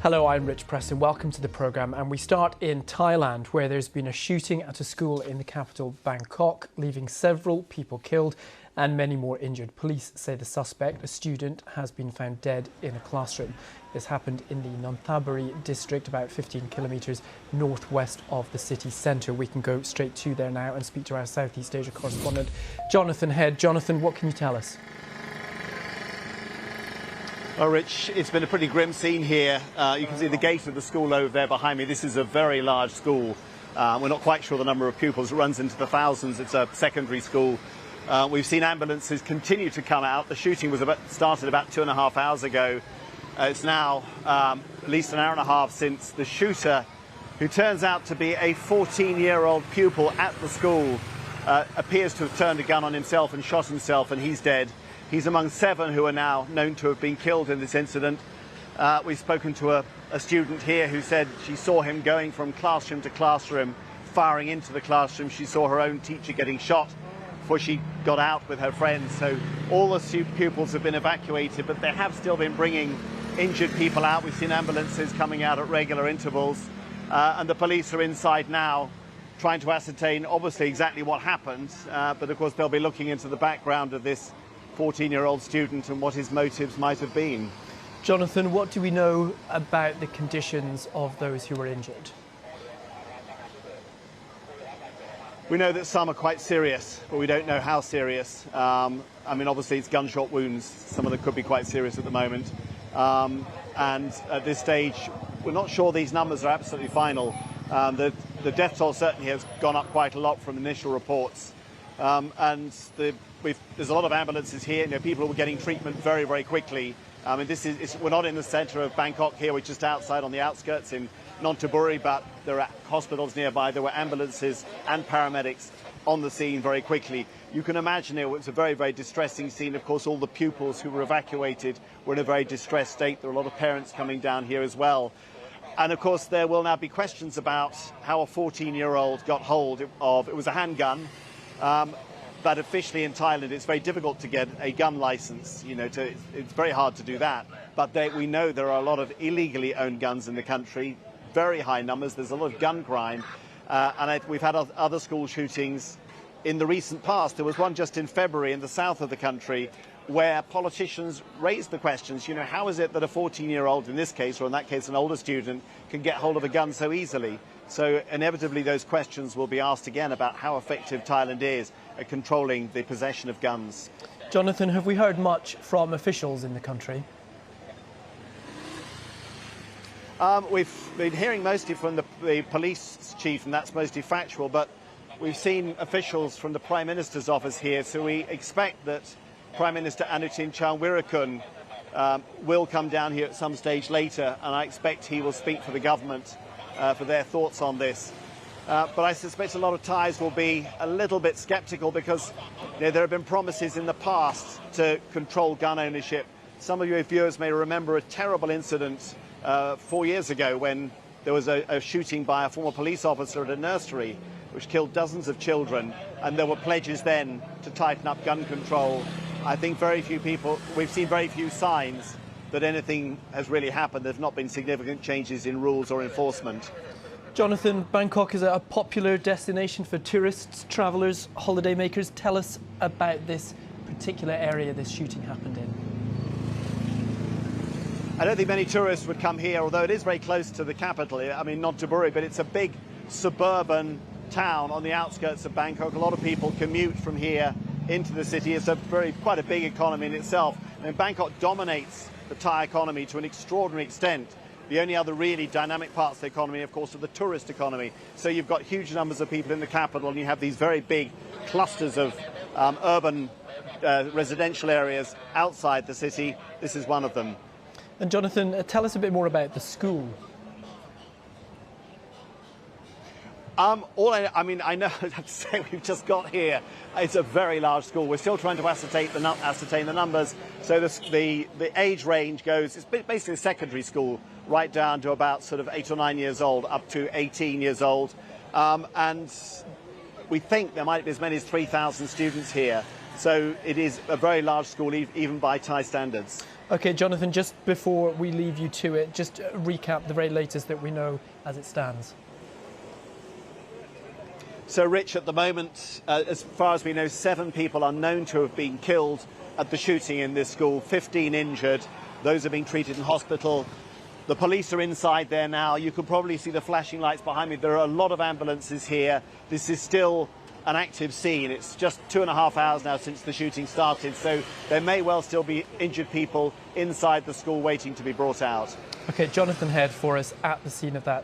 Hello, I'm Rich Preston. Welcome to the programme, and we start in Thailand, where there's been a shooting at a school in the capital, Bangkok, leaving several people killed and many more injured. Police say the suspect, a student, has been found dead in a classroom. This happened in the Nonthaburi district, about 15 kilometres northwest of the city centre. We can go straight to there now and speak to our Southeast Asia correspondent, Jonathan Head. Jonathan, what can you tell us? Well, Rich, it's been a pretty grim scene here. You can see the gate of the school over there behind me. This is a very large school. We're not quite sure the number of pupils. It runs into the thousands. It's a secondary school. We've seen ambulances continue to come out. The shooting was started about 2.5 hours ago. It's now at least an hour and a half since the shooter, who turns out to be a 14-year-old pupil at the school, appears to have turned a gun on himself and shot himself, and he's dead. He's among 7 who are now known to have been killed in this incident. We've spoken to a student here who said she saw him going from classroom to classroom, firing into the classroom. She saw her own teacher getting shot before she got out with her friends. So all the pupils have been evacuated, but they have still been bringing injured people out. We've seen ambulances coming out at regular intervals, and the police are inside now trying to ascertain obviously exactly what happened, but of course they'll be looking into the background of this 14-year-old student and what his motives might have been. Jonathan, what do we know about the conditions of those who were injured? We know that some are quite serious, but we don't know how serious. I mean, obviously it's gunshot wounds. Some of them could be quite serious at the moment. And at this stage, we're not sure these numbers are absolutely final. The death toll certainly has gone up quite a lot from initial reports. And there's a lot of ambulances here. You know, people are getting treatment very, very quickly. I mean, we're not in the centre of Bangkok here. We're just outside on the outskirts in Nonthaburi, but there are hospitals nearby. There were ambulances and paramedics on the scene very quickly. You can imagine it was a very, very distressing scene. Of course, all the pupils who were evacuated were in a very distressed state. There were a lot of parents coming down here as well. And of course, there will now be questions about how a 14-year-old got hold of, it was a handgun. But officially in Thailand, it's very difficult to get a gun license. You know, it's very hard to do that. But we know there are a lot of illegally owned guns in the country, very high numbers. There's a lot of gun crime. We've had other school shootings in the recent past. There was one just in February in the south of the country where politicians raised the questions, you know, how is it that a 14-year-old in this case, or in that case an older student, can get hold of a gun so easily? So inevitably those questions will be asked again about how effective Thailand is at controlling the possession of guns. Jonathan, have we heard much from officials in the country? We've been hearing mostly from the police chief, and that's mostly factual, but we've seen officials from the Prime Minister's office here, so we expect that Prime Minister Anutin Charnvirakul will come down here at some stage later, and I expect he will speak for the government for their thoughts on this. But I suspect a lot of Thais will be a little bit sceptical because, you know, there have been promises in the past to control gun ownership. Some of your viewers may remember a terrible incident 4 years ago when there was a shooting by a former police officer at a nursery which killed dozens of children, and there were pledges then to tighten up gun control. I think we've seen very few signs that anything has really happened. There's not been significant changes in rules or enforcement. Jonathan, Bangkok is a popular destination for tourists, travellers, holidaymakers. Tell us about this particular area this shooting happened in. I don't think many tourists would come here, although it is very close to the capital. I mean, Nonthaburi, but it's a big suburban town on the outskirts of Bangkok. A lot of people commute from here into the city. It's quite a big economy in itself. And Bangkok dominates the Thai economy to an extraordinary extent. The only other really dynamic parts of the economy, of course, are the tourist economy. So you've got huge numbers of people in the capital, and you have these very big clusters of urban residential areas outside the city. This is one of them. And Jonathan, tell us a bit more about the school. I know, I have to say, we've just got here. It's a very large school. We're still trying to ascertain the numbers. So the age range goes, it's basically a secondary school, right down to about sort of 8 or 9 years old, up to 18 years old. And we think there might be as many as 3,000 students here. So it is a very large school, even by Thai standards. OK, Jonathan, just before we leave you to it, just recap the very latest that we know as it stands. So, Rich, at the moment, as far as we know, 7 people are known to have been killed at the shooting in this school, 15 injured. Those are being treated in hospital. The police are inside there now. You can probably see the flashing lights behind me. There are a lot of ambulances here. This is still an active scene. It's just 2.5 hours now since the shooting started, so there may well still be injured people inside the school waiting to be brought out. OK, Jonathan Head for us at the scene of that